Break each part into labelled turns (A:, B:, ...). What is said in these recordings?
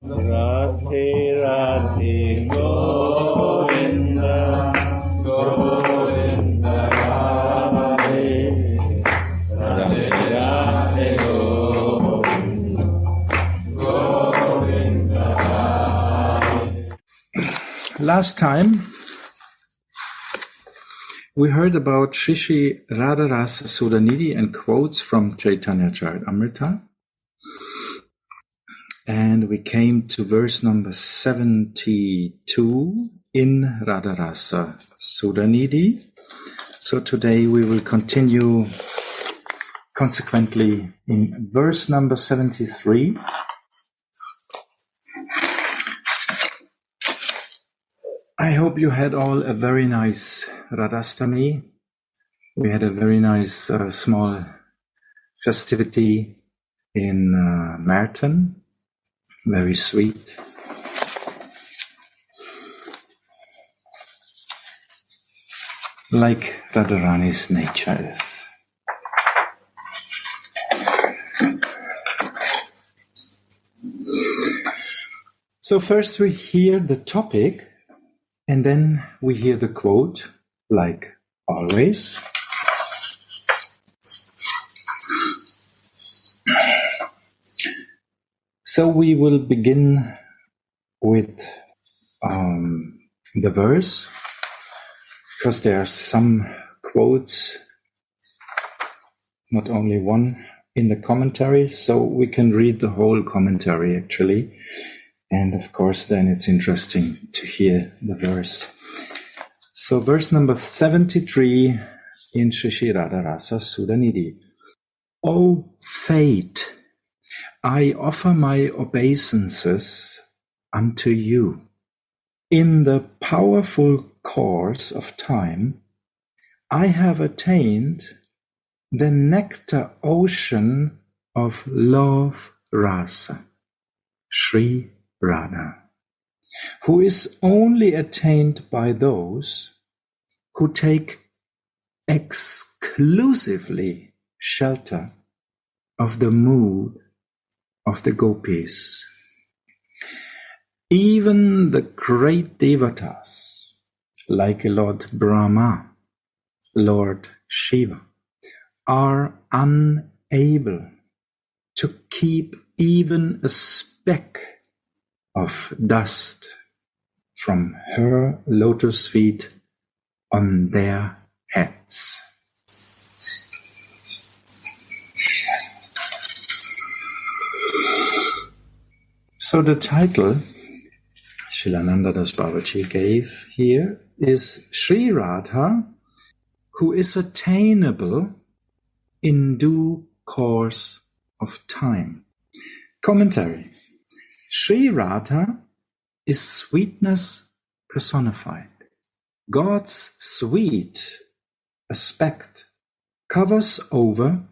A: Radhe Radhe Govinda Govinda Radhe Radhe Radhe Govinda Govinda Radhe. Last time we heard about Shri Radha Rasa Sudhanidhi and quotes from Caitanya Caritamrita. And we came to verse number 72 in Radha Rasa Sudhanidhi. So today we will continue consequently in verse number 73. I hope you had all a very nice Radhastami. We had a very nice small festivity in Merton. Very sweet. Like Radharani's nature is. So first we hear the topic and then we hear the quote, like always. So we will begin with the verse, because there are some quotes, not only one in the commentary, so we can read the whole commentary actually. And of course then it's interesting to hear the verse. So verse number 73 in Shri Radha Rasa Sudhanidhi. O fate, I offer my obeisances unto you. In the powerful course of time, I have attained the nectar ocean of love rasa, Sri Radha, who is only attained by those who take exclusively shelter of the mood of the gopis. Even the great devatas, like Lord Brahma, Lord Shiva, are unable to keep even a speck of dust from her lotus feet on their heads. So the title Shilananda Das Babaji gave here is Sri Radha, who is attainable in due course of time. Commentary. Sri Radha is sweetness personified. God's sweet aspect covers over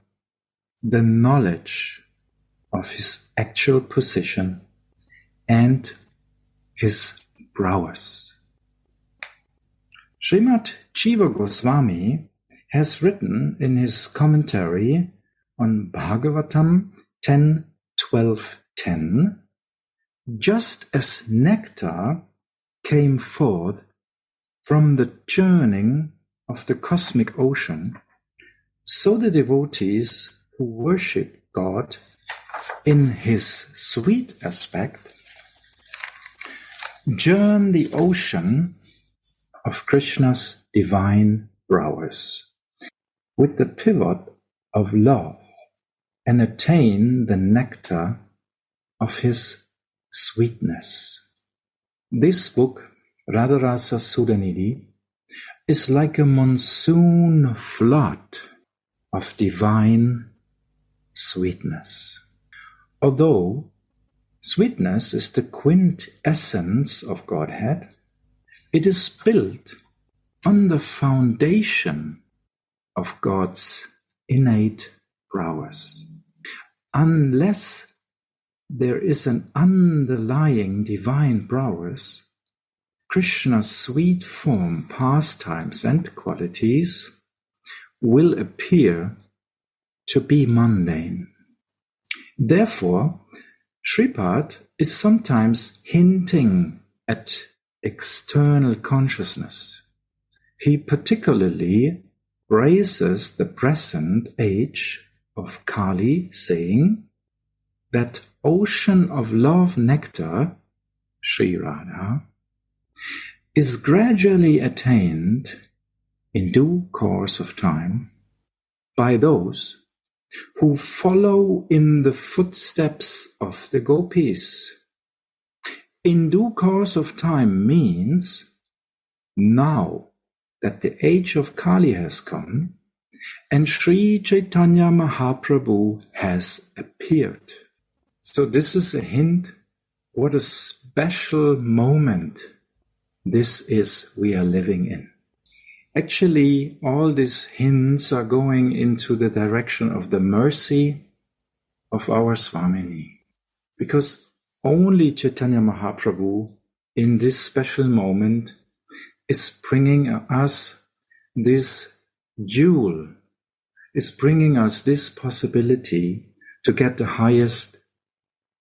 A: the knowledge of his actual position and his prowess. Srimad Jiva Goswami has written in his commentary on Bhagavatam 10.12.10, just as nectar came forth from the churning of the cosmic ocean, so the devotees who worship God in his sweet aspect journey the ocean of Krishna's divine prowess with the pivot of love and attain the nectar of his sweetness. This book, Radha Rasa Sudhanidhi, is like a monsoon flood of divine sweetness. Although sweetness is the quintessence of Godhead, it is built on the foundation of God's innate prowess. Unless there is an underlying divine prowess, Krishna's sweet form, pastimes, and qualities will appear to be mundane. Therefore, Shripad is sometimes hinting at external consciousness. He particularly raises the present age of Kali, saying that ocean of love nectar, Sri Radha, is gradually attained in due course of time by those who follow in the footsteps of the gopis. In due course of time means now that the age of Kali has come and Sri Caitanya Mahaprabhu has appeared. So this is a hint what a special moment this is we are living in. Actually, all these hints are going into the direction of the mercy of our Swamini. Because only Chaitanya Mahaprabhu in this special moment is bringing us this jewel, is bringing us this possibility to get the highest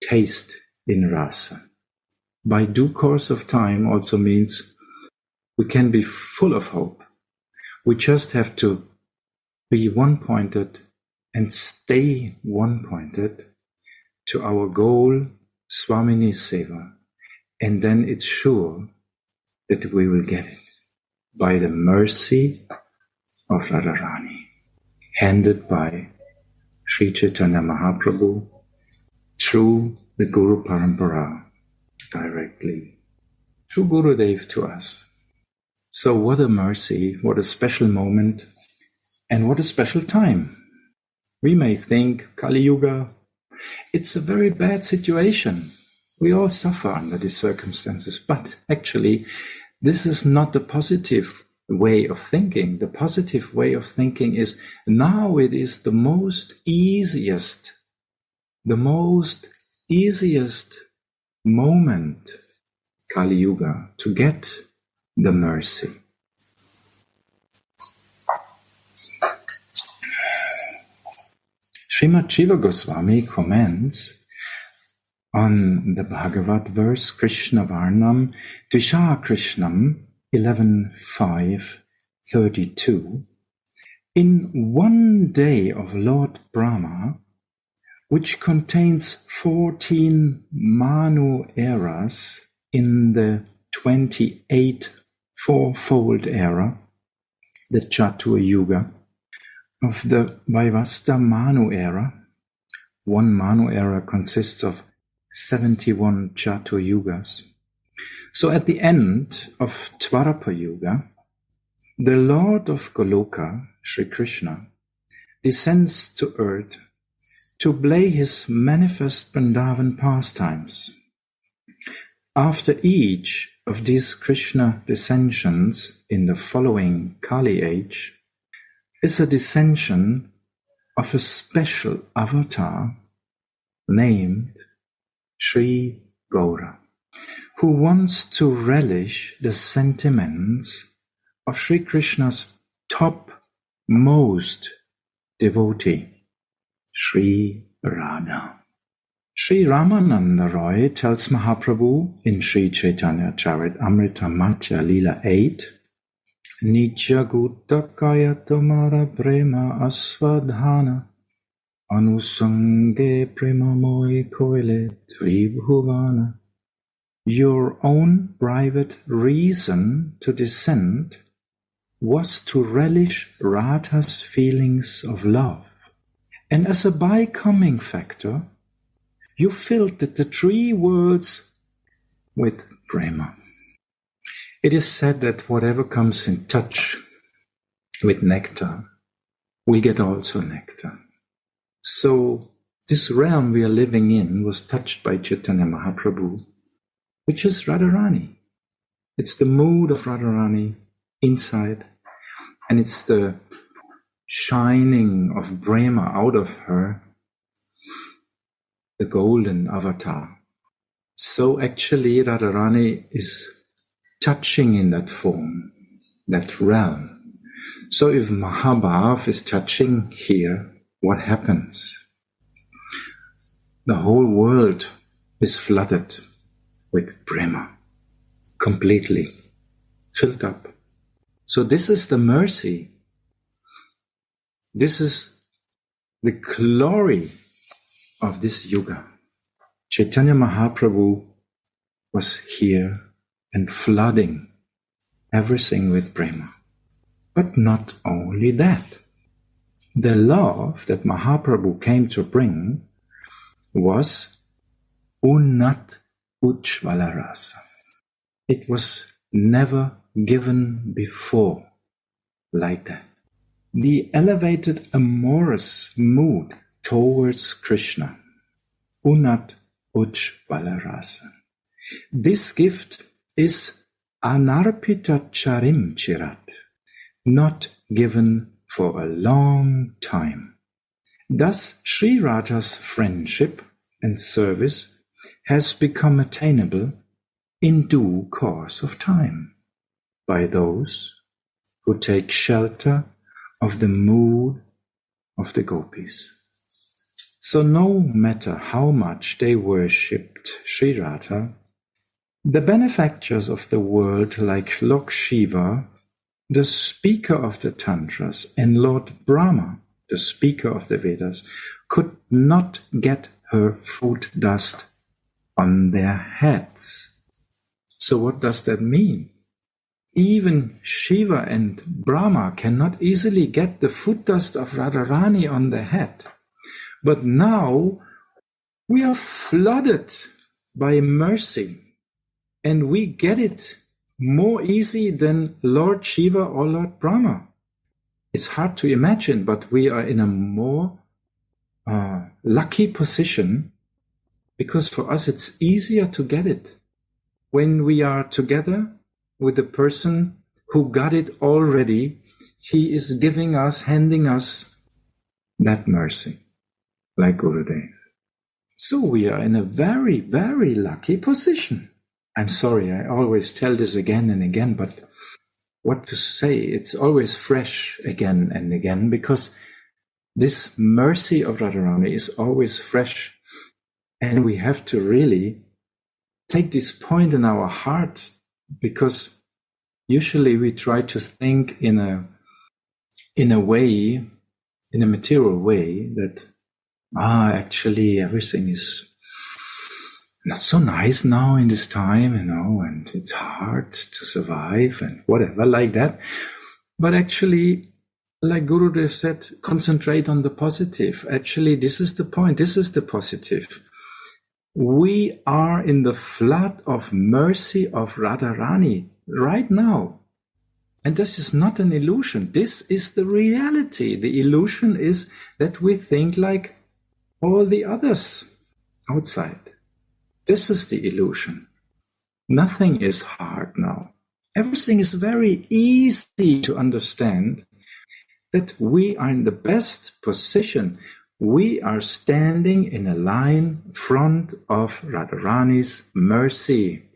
A: taste in rasa. By due course of time also means we can be full of hope. We just have to be one-pointed and stay one-pointed to our goal, Swamini Seva. And then it's sure that we will get it by the mercy of Radharani, handed by Sri Chaitanya Mahaprabhu through the Guru Parampara directly, through Gurudev to us. So what a mercy, what a special moment, and what a special time. We may think, Kali Yuga, it's a very bad situation. We all suffer under these circumstances, but actually, this is not the positive way of thinking. The positive way of thinking is now it is the most easiest moment, Kali Yuga, to get the mercy. Srimad Jiva Goswami comments on the Bhagavad verse Krishna Varnam Dvisha Krishnam 11.5.32. In one day of Lord Brahma, which contains 14 Manu eras in the 28 fourfold era, the Chatur Yuga, of the Vaivasta Manu era. One Manu era consists of 71 Chatur Yugas. So at the end of Dwarapa Yuga, the Lord of Goloka, Sri Krishna, descends to earth to play his manifest Vrindavan pastimes. After each of these Krishna descensions in the following Kali age is a descension of a special avatar named Sri Gaura, who wants to relish the sentiments of Sri Krishna's topmost devotee, Sri Radha. Sri Ramananda Roy tells Mahaprabhu in Sri Chaitanya Caritamrita Madhya Lila 8, Nitya Gutta Kaya Tomara Prema Asvadhana Anusange Prema Moi Koile Tribhuvana. Your own private reason to descend was to relish Radha's feelings of love. And as a by-coming factor, you filled the 3 worlds with prema. It is said that whatever comes in touch with nectar will get also nectar. So this realm we are living in was touched by Chaitanya Mahaprabhu, which is Radharani. It's the mood of Radharani inside, and it's the shining of prema out of her, the golden avatar. So actually Radharani is touching in that form, that realm. So if Mahabhav is touching here, what happens? The whole world is flooded with prema, completely filled up. So this is the mercy. This is the glory of this yuga. Chaitanya Mahaprabhu was here and flooding everything with prema. But not only that. The love that Mahaprabhu came to bring was Unnat Ujjvala Rasa. It was never given before like that. The elevated amorous mood towards Krishna. Unnat Ujjvala Rasa. This gift is Anarpita Charim Chirat, not given for a long time. Thus, Sri Radha's friendship and service has become attainable in due course of time by those who take shelter of the mood of the gopis. So no matter how much they worshipped Sri Radha, the benefactors of the world like Lord Shiva, the speaker of the Tantras, and Lord Brahma, the speaker of the Vedas, could not get her food dust on their heads. So what does that mean? Even Shiva and Brahma cannot easily get the food dust of Radharani on their head. But now we are flooded by mercy, and we get it more easy than Lord Shiva or Lord Brahma. It's hard to imagine, but we are in a more lucky position, because for us it's easier to get it when we are together with the person who got it already. He is giving us, handing us that mercy, like Gurudev. So we are in a very, very lucky position. I'm sorry, I always tell this again and again, but what to say? It's always fresh again and again, because this mercy of Radharani is always fresh. And we have to really take this point in our heart, because usually we try to think in a way, in a material way, that actually everything is not so nice now in this time, and it's hard to survive and whatever like that. But actually, like Gurudev said, concentrate on the positive. Actually, this is the point. This is the positive. We are in the flood of mercy of Radharani right now. And this is not an illusion. This is the reality. The illusion is that we think like all the others outside. This is the illusion. Nothing is hard now. Everything is very easy to understand, that we are in the best position. We are standing in a line front of Radharani's mercy.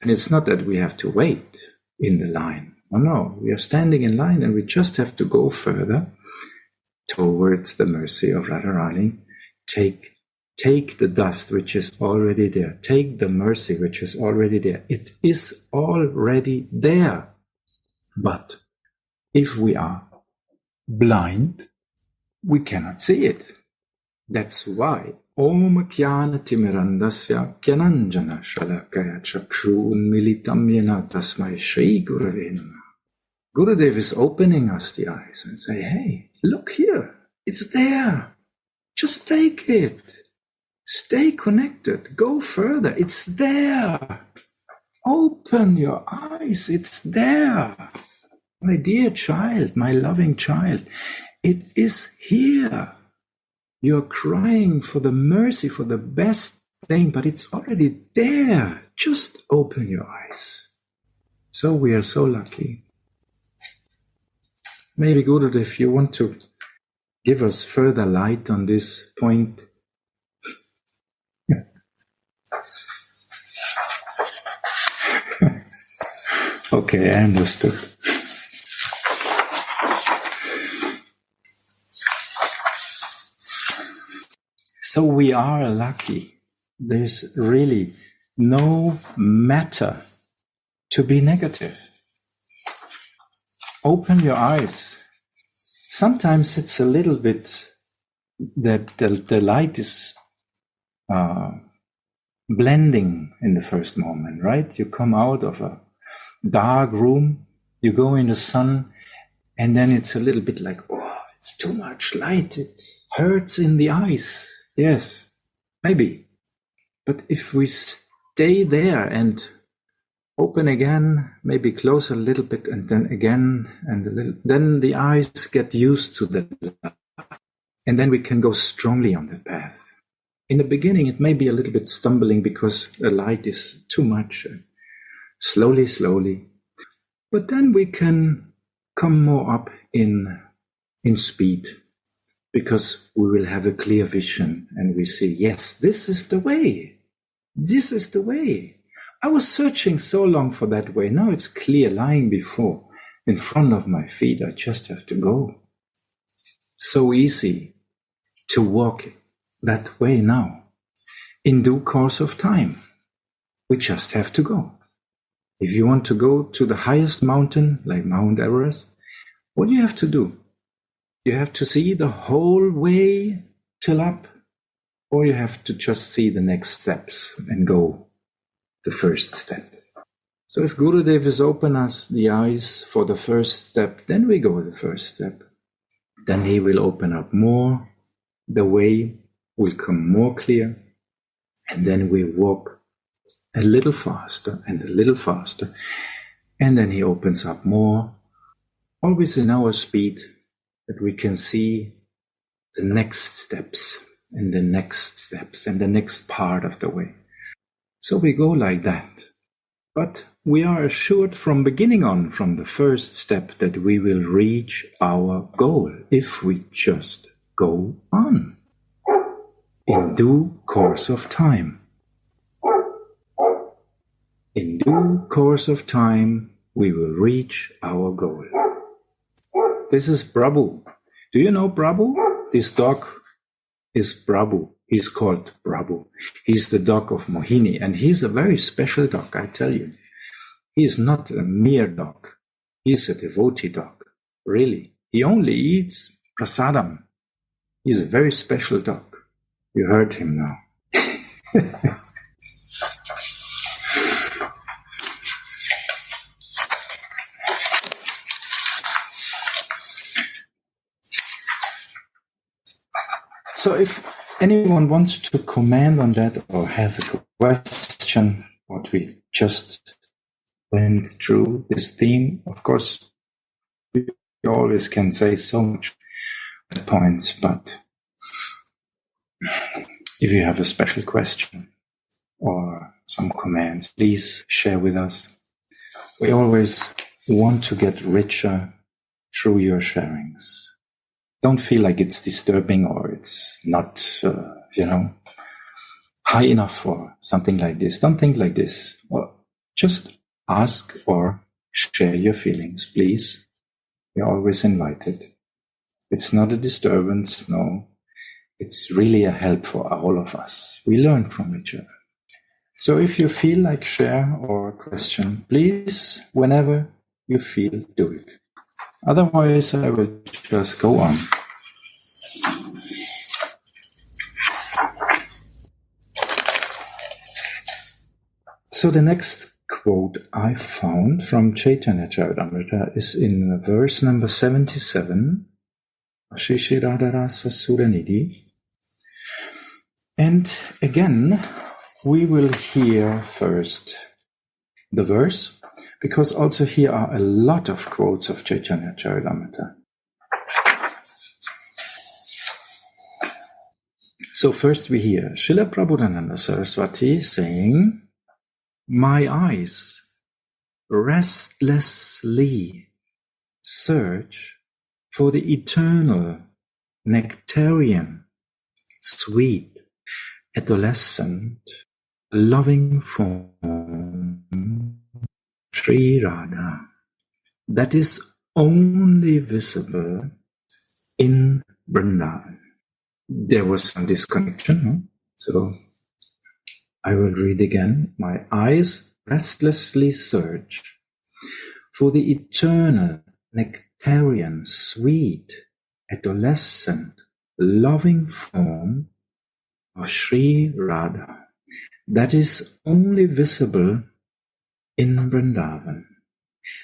A: And it's not that we have to wait in the line. No, we are standing in line, and we just have to go further towards the mercy of Radharani. Take the dust which is already there. Take the mercy which is already there. It is already there. But if we are blind, we cannot see it. That's why Om Jnana Timirandasya Jnananjana Shalakaya Chakru Unmilitam Yena Tasmai Shri Gurave Namah. Gurudev is opening us the eyes and say, hey, look here. It's there. Just take it. Stay connected. Go further. It's there. Open your eyes. It's there. My dear child, my loving child, it is here. You're crying for the mercy, for the best thing, but it's already there. Just open your eyes. So we are so lucky. Maybe Gurudev, if you want to give us further light on this point. Okay, I understood. So we are lucky. There's really no matter to be negative. Open your eyes. Sometimes it's a little bit that the light is blending in the first moment, right? You come out of a dark room, you go in the sun, and then it's a little bit like, oh, it's too much light. It hurts in the eyes. Yes, maybe. But if we stay there and open again, maybe close a little bit, and then again, and a little, then the eyes get used to that. And then we can go strongly on the path. In the beginning, it may be a little bit stumbling because the light is too much. Slowly. But then we can come more up in speed, because we will have a clear vision and we see, yes, this is the way. This is the way. I was searching so long for that way. Now it's clear, lying before, in front of my feet. I just have to go. So easy to walk that way now. In due course of time, we just have to go. If you want to go to the highest mountain, like Mount Everest, what do you have to do? You have to see the whole way till up, or you have to just see the next steps and go the first step. So if Gurudev has opened us the eyes for the first step, then we go the first step. Then he will open up more. The way will come more clear. And then we walk a little faster and a little faster. And then he opens up more, always in our speed, that we can see the next steps and the next steps and the next part of the way. So we go like that. But we are assured from beginning on, from the first step, that we will reach our goal if we just go on in due course of time. In due course of time, we will reach our goal. This is Prabhu. Do you know Prabhu? This dog is Prabhu. He's called Prabhu. He's the dog of Mohini, and he's a very special dog, I tell you. He is not a mere dog. He's a devotee dog, really. He only eats prasadam. He's a very special dog. You heard him now. So if anyone wants to comment on that or has a question, what we just went through this theme, of course, you always can say so much at points, but if you have a special question or some comments, please share with us. We always want to get richer through your sharings. Don't feel like it's disturbing or it's not, high enough or something like this. Don't think like this. Or just ask or share your feelings, please. You're always invited. It's not a disturbance, no. It's really a help for all of us. We learn from each other. So if you feel like share or question, please, whenever you feel, do it. Otherwise, I will just go on. So the next quote I found from Caitanya Caritamrita is in verse number 77, Shri Radha Rasa Suranidhi. And again, we will hear first the verse, because also here are a lot of quotes of Caitanya Caritamrita. So first we hear Srila Prabhupada Saraswati saying, "My eyes restlessly search for the eternal, nectarian, sweet, adolescent, loving form Sri Radha, that is only visible in Vrindavan." There was some disconnection, no? So I will read again. My eyes restlessly search for the eternal, nectarian, sweet, adolescent, loving form of Sri Radha that is only visible in Vrindavan,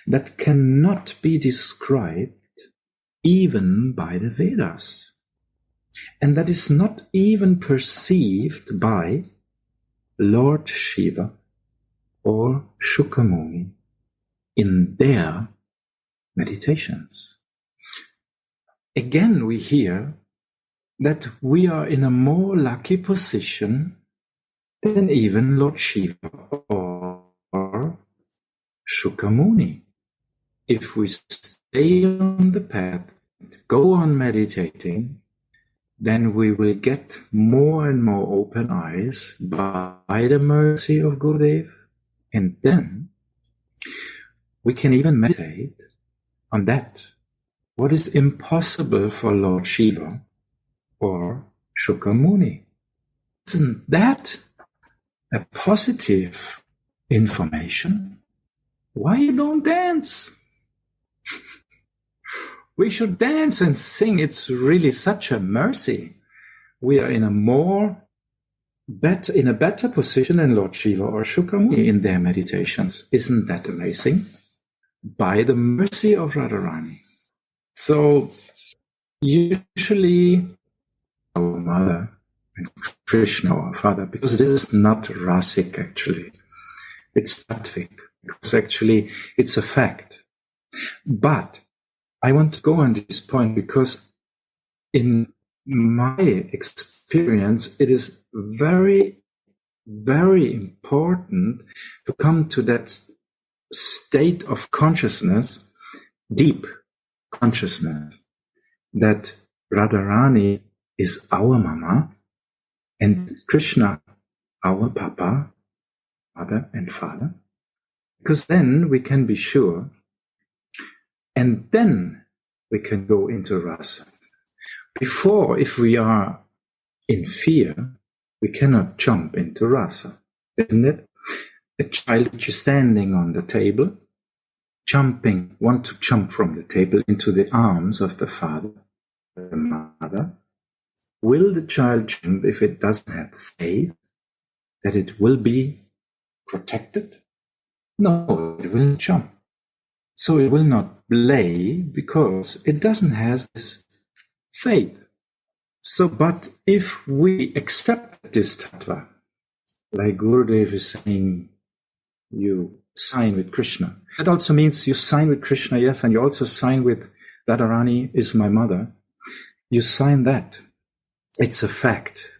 A: that cannot be described even by the Vedas, and that is not even perceived by Lord Shiva or Shukamuni in their meditations. Again, we hear that we are in a more lucky position than even Lord Shiva or Shukamuni. If we stay on the path, go on meditating, then we will get more and more open eyes by the mercy of Gurudev, and then we can even meditate on that, what is impossible for Lord Shiva or Shukamuni. Isn't that a positive information? Why you don't dance? We should dance and sing. It's really such a mercy. We are in a better position than Lord Shiva or Shukamuni in their meditations. Isn't that amazing? By the mercy of Radharani. So usually our mother and Krishna, our father, because this is not rasic actually. It's sattvic, because actually it's a fact. But I want to go on this point because in my experience, it is very, very important to come to that state of consciousness, deep consciousness, that Radharani is our mama and Krishna our papa, mother and father, because then we can be sure, and then we can go into rasa. Before, if we are in fear, we cannot jump into rasa, isn't it? A child which is standing on the table, want to jump from the table into the arms of the father, the mother. Will the child jump if it doesn't have faith that it will be protected? No, it will not jump. So it will not play because it doesn't have this faith. So, but if we accept this tattva, like Gurudev is saying, you sign with Krishna. That also means you sign with Krishna, yes, and you also sign with Radharani is my mother. You sign that. It's a fact.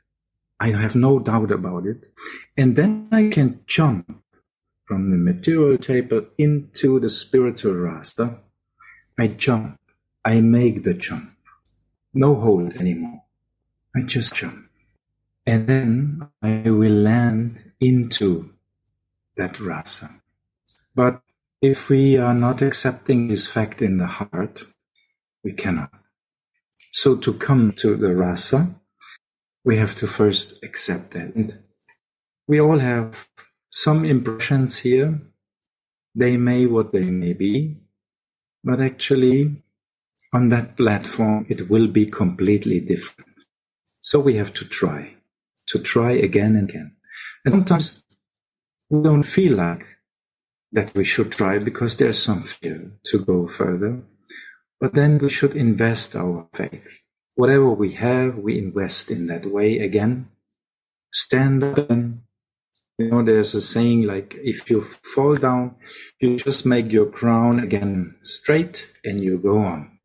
A: I have no doubt about it. And then I can jump from the material table into the spiritual rasa. I jump. I make the jump. No hold anymore. I just jump. And then I will land into that rasa. But if we are not accepting this fact in the heart, we cannot. So to come to the rasa, we have to first accept that. And we all have some impressions here. They may what they may be, but actually on that platform it will be completely different. So we have to try again and again. And sometimes we don't feel like that we should try because there's some fear to go further. But then we should invest our faith. Whatever we have, we invest in that way again. Stand up and, there's a saying like, if you fall down, you just make your crown again straight and you go on.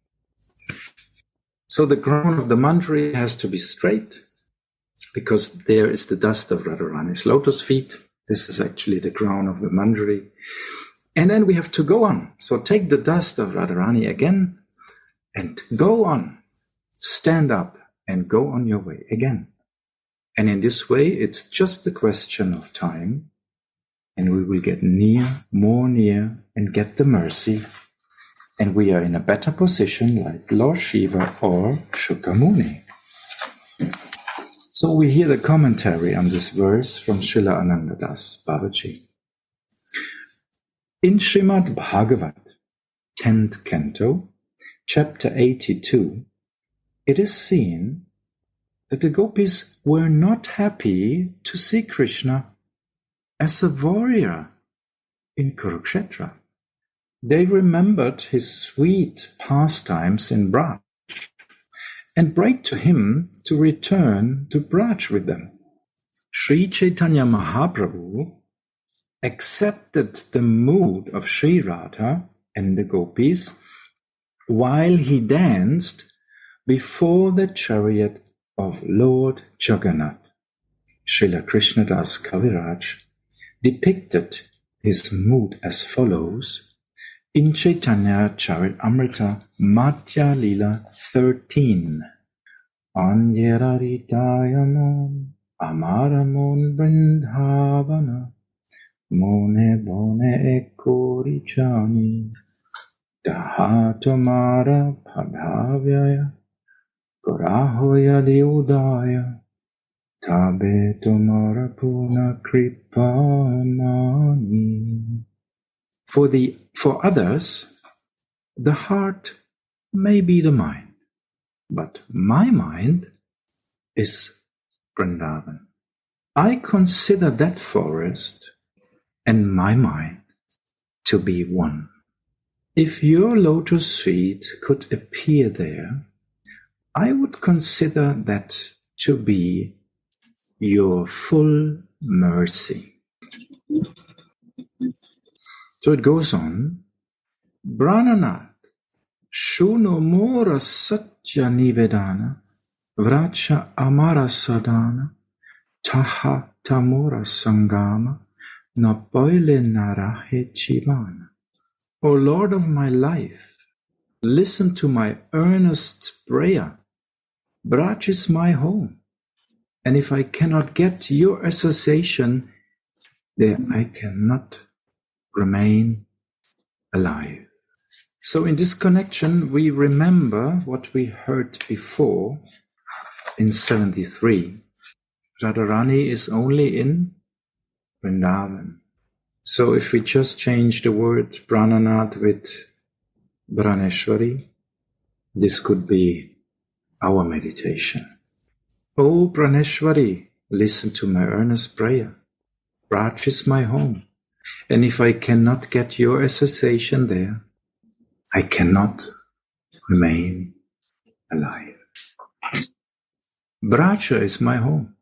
A: So the crown of the manjari has to be straight because there is the dust of Radharani's lotus feet. This is actually the crown of the manjari. And then we have to go on. So take the dust of Radharani again and go on. Stand up and go on your way again. And in this way, it's just a question of time, and we will get near, more near, and get the mercy. And we are in a better position like Lord Shiva or Shukamuni. So we hear the commentary on this verse from Srila Anandadas Babaji. In Srimad Bhagavat, 10th canto, chapter 82, it is seen that the gopis were not happy to see Krishna as a warrior in Kurukshetra. They remembered his sweet pastimes in Braj and prayed to him to return to Braj with them. Sri Caitanya Mahaprabhu accepted the mood of Sri Radha and the gopis while he danced before the chariot of Lord Jagannath. Srila Krishnadas Kaviraj depicted his mood as follows in Caitanya Caritamrita Madhya Lila 13. Anyaritayamon Amaramon Vrindhavana Mone Bone Ekorichani Dahatomara Padhavyaya Gorahoya Liudaya Tabe Tomara Puna Kripamani. For others, the heart may be the mind, but my mind is Vrindavan. I consider that forest and my mind to be one. If your lotus feet could appear there, I would consider that to be your full mercy. So it goes on, Brananath, Shuno Mora Satya Nivedana, Vracha Amara Sadana, Taha Tamora Sangama, Napoile Narahe Chivana. O Lord of my life, listen to my earnest prayer. Braj is my home, and if I cannot get your association, then I cannot remain alive. So in this connection, we remember what we heard before in 73. Radharani is only in Vrindavan. So if we just change the word Prananath with Praneshwari, this could be our meditation. O Praneshwari, listen to my earnest prayer. Braj is my home, and if I cannot get your association there, I cannot remain alive. Braja is my home,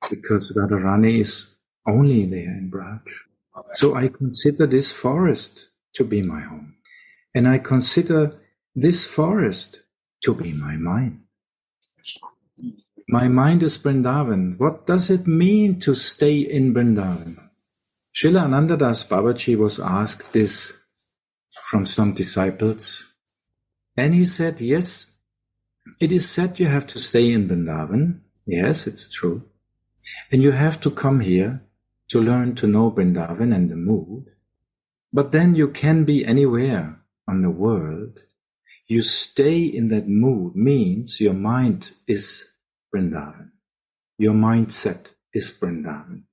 A: because Radharani is only there in Braj. So I consider this forest to be my home, and I consider this forest to be my mind. My mind is Vrindavan. What does it mean to stay in Vrindavan? Srila Anandadas Babaji was asked this from some disciples, and he said, yes, it is said you have to stay in Vrindavan. Yes, it's true. And you have to come here to learn to know Vrindavan and the mood. But then you can be anywhere on the world. You stay in that mood means your mind is Vrindavan. Your mindset is Vrindavan.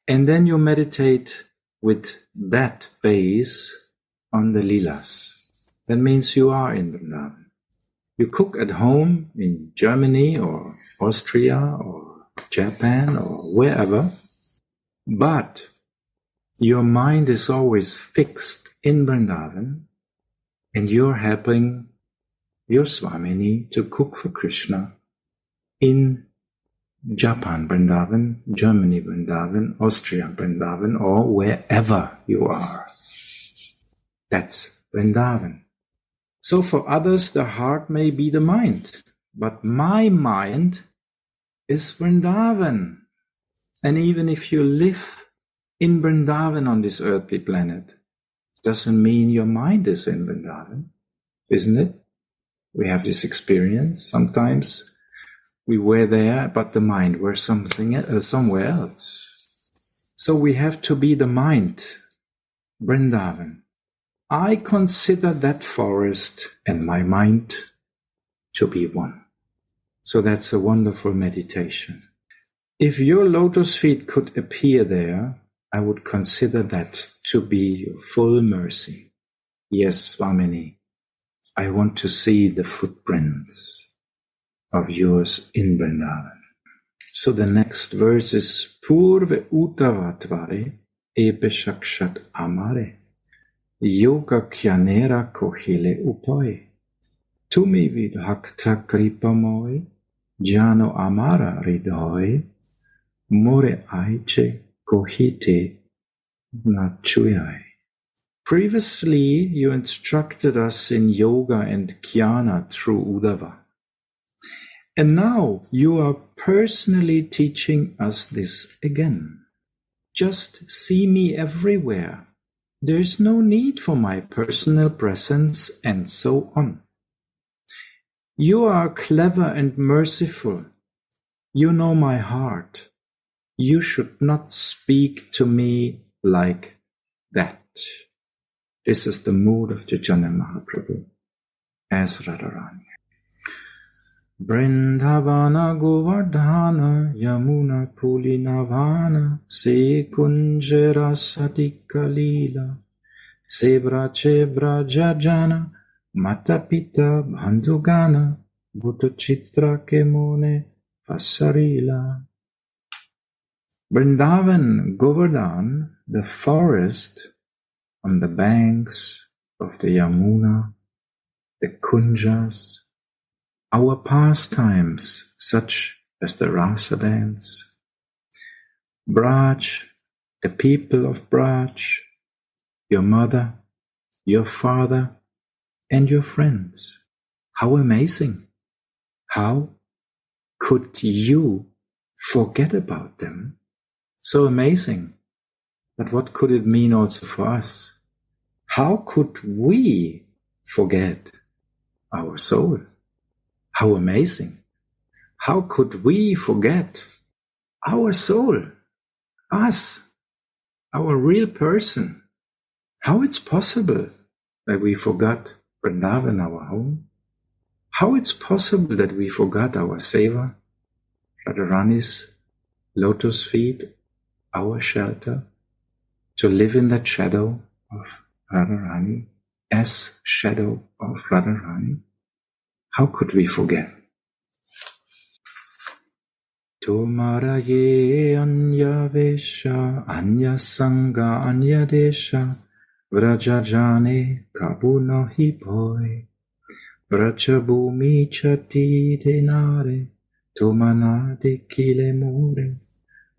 A: And then you meditate with that base on the Leelas. That means you are in Vrindavan. You cook at home in Germany or Austria or Japan or wherever, but your mind is always fixed in Vrindavan, and you're helping your Swamini to cook for Krishna in Japan Vrindavan, Germany Vrindavan, Austria Vrindavan, or wherever you are. That's Vrindavan. So for others, the heart may be the mind, but my mind is Vrindavan. And even if you live in Vrindavan on this earthly planet, doesn't mean your mind is in Vrindavan, isn't it? We have this experience. Sometimes we were there, but the mind were somewhere else. So we have to be the mind, Vrindavan. I consider that forest and my mind to be one. So that's a wonderful meditation. If your lotus feet could appear there, I would consider that to be your full mercy. Yes, Swamini, I want to see the footprints of yours in Vrindavan. So the next verse is Purve Uttavatvari Epe Shakshat Amare Yoga Kyanera Kohile Upoi Tumi Vidhakta Kripamoi Jano Amara Ridhoi More Aiche Kohite Nachuyai. Previously, you instructed us in yoga and jnana through Uddhava. And now you are personally teaching us this again. Just see me everywhere. There is no need for my personal presence and so on. You are clever and merciful. You know my heart. You should not speak to me like that. This is the mood of Caitanya Mahaprabhu as Radharani. Vrindavana Govardhana Yamuna Pulinavana Se Kunjara Satika Lila Sebrache Brajajana Matapita Bandhugana Bhuta Kemone Vasarila. Vrindavan, Govardhan, the forest on the banks of the Yamuna, the Kunjas, our pastimes such as the Rasa dance, Braj, the people of Braj, your mother, your father, and your friends. How amazing! How could you forget about them? So amazing. But what could it mean also for us? How could we forget our soul? How amazing. How could we forget our soul? Us, our real person. How it's possible that we forgot Vrindavan, our home? How it's possible that we forgot our seva, Radharani's lotus feet, our shelter, to live in that shadow of Radharani, as shadow of Radharani? How could we forget? Tomara ye anya vesha, anya sangha, anya desha, vrajajane kabuno hipoi, vrajabhumi chati denare, tomana de kile more,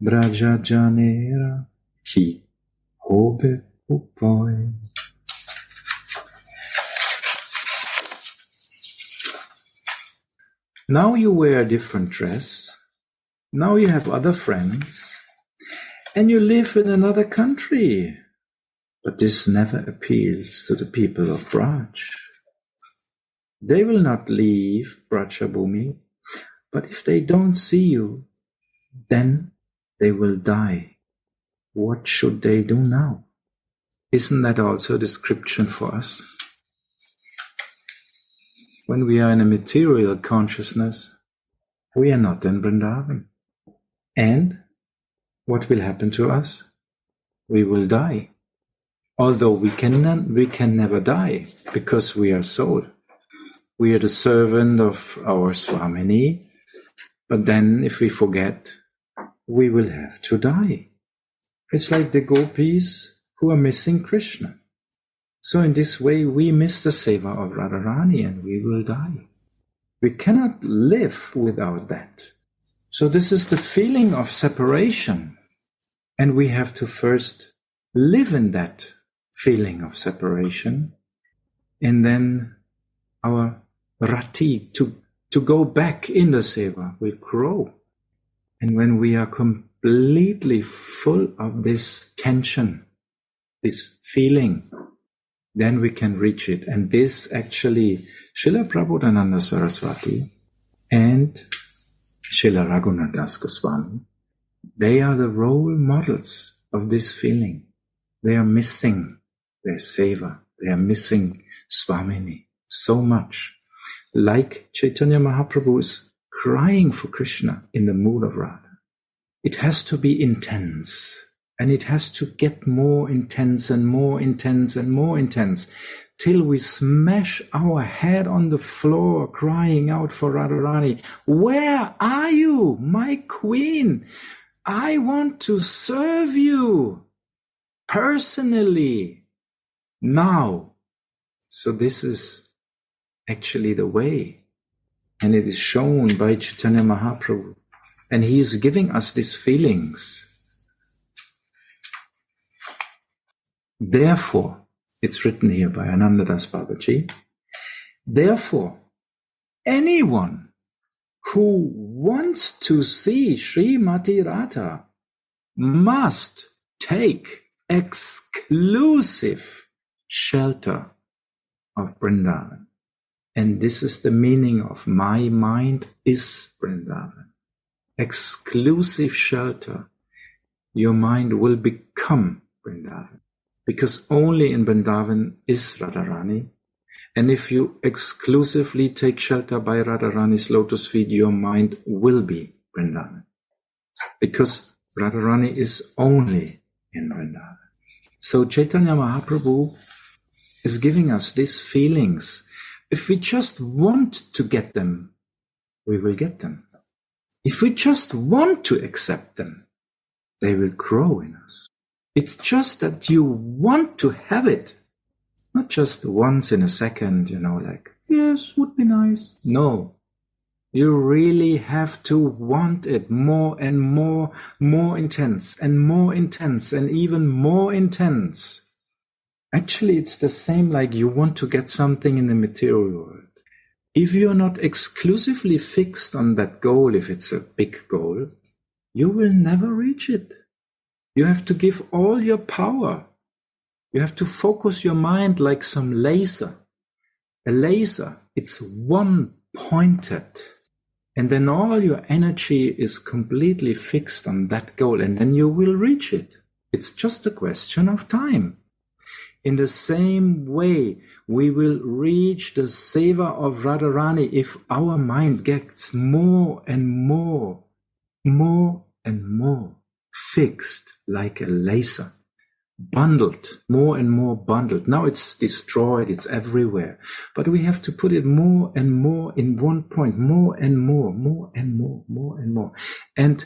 A: vrajajanera hi hobe upoi. Now you wear a different dress, now you have other friends, and you live in another country. But this never appeals to the people of Braj. They will not leave Brajabhumi, but if they don't see you, then they will die. What should they do now? Isn't that also a description for us? When we are in a material consciousness, we are not in Vrindavan. And what will happen to us? We will die. Although we can never die, because we are soul. We are the servant of our Swamini, but then if we forget, we will have to die. It's like the gopis who are missing Krishna. So in this way, we miss the seva of Radharani and we will die. We cannot live without that. So this is the feeling of separation. And we have to first live in that feeling of separation. And then our rati, to go back in the seva, will grow. And when we are completely full of this tension, this feeling, then we can reach it. And this actually, Srila Prabodhananda Saraswati and Srila Raghunath Das Goswami, they are the role models of this feeling. They are missing their seva. They are missing Swamini so much. Like Caitanya Mahaprabhu is crying for Krishna in the mood of Radha. It has to be intense, and it has to get more intense and more intense and more intense, till we smash our head on the floor crying out for Radharani. Where are you, my queen? I want to serve you personally now. So this is actually the way, and it is shown by Caitanya Mahaprabhu, and he's giving us these feelings. Therefore, it's written here by Anandadas Babaji, therefore, anyone who wants to see Srimati Radha must take exclusive shelter of Vrindavan. And this is the meaning of my mind is Vrindavan. Exclusive shelter. Your mind will become Vrindavan. Because only in Vrindavan is Radharani. And if you exclusively take shelter by Radharani's lotus feet, your mind will be Vrindavan. Because Radharani is only in Vrindavan. So Caitanya Mahaprabhu is giving us these feelings. If we just want to get them, we will get them. If we just want to accept them, they will grow in us. It's just that you want to have it. Not just once in a second, like, yes, would be nice. No. You really have to want it more and more intense and even more intense. Actually, it's the same like you want to get something in the material world. If you're not exclusively fixed on that goal, if it's a big goal, you will never reach it. You have to give all your power. You have to focus your mind like some laser. A laser, it's one-pointed. And then all your energy is completely fixed on that goal, and then you will reach it. It's just a question of time. In the same way, we will reach the seva of Radharani if our mind gets more and more fixed like a laser. Bundled, more and more bundled. Now it's destroyed, it's everywhere. But we have to put it more and more in one point, more and more. And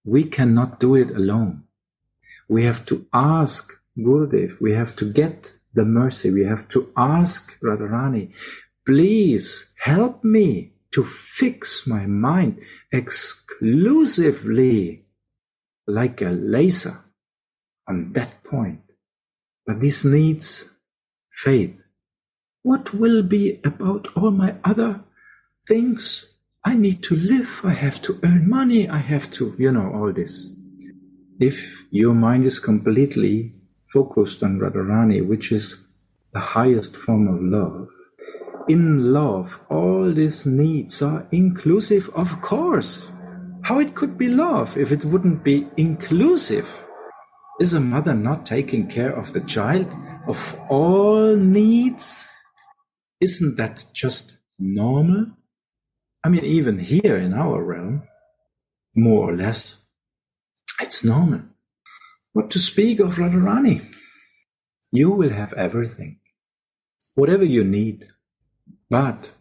A: we cannot do it alone. We have to ask Gurudev, we have to get the mercy, we have to ask Radharani, please help me to fix my mind exclusively like a laser on that point. But this needs faith. What will be about all my other things? I need to live, I have to earn money, I have to, all this. If your mind is completely focused on Radharani, which is the highest form of love, in love, all these needs are inclusive, of course. How it could be love if it wouldn't be inclusive? Is a mother not taking care of the child, of all needs? Isn't that just normal? I mean, even here in our realm, more or less, it's normal. What to speak of Radharani? You will have everything, whatever you need. But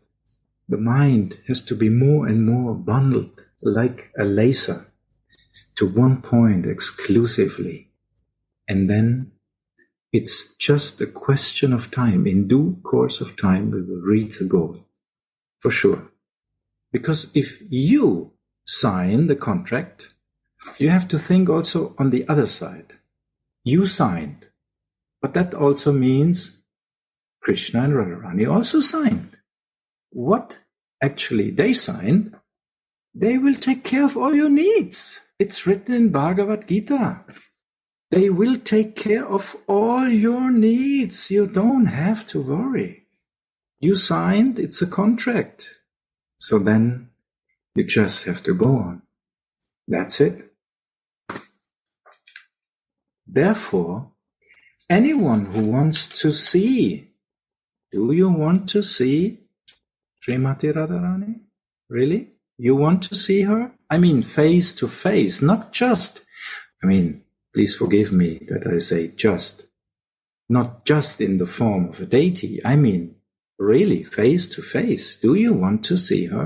A: the mind has to be more and more bundled like a laser to one point exclusively. And then it's just a question of time. In due course of time, we will reach the goal. For sure. Because if you sign the contract, you have to think also on the other side. You signed. But that also means Krishna and Radharani also signed. What actually they signed, they will take care of all your needs. It's written in Bhagavad Gita. They will take care of all your needs. You don't have to worry. You signed, it's a contract. So then you just have to go on. That's it. Therefore, anyone who wants to see, do you want to see Srimati Radharani? Really? You want to see her? I mean, face to face, not just. I mean, please forgive me that I say just. Not just in the form of a deity. I mean, really, face to face. Do you want to see her?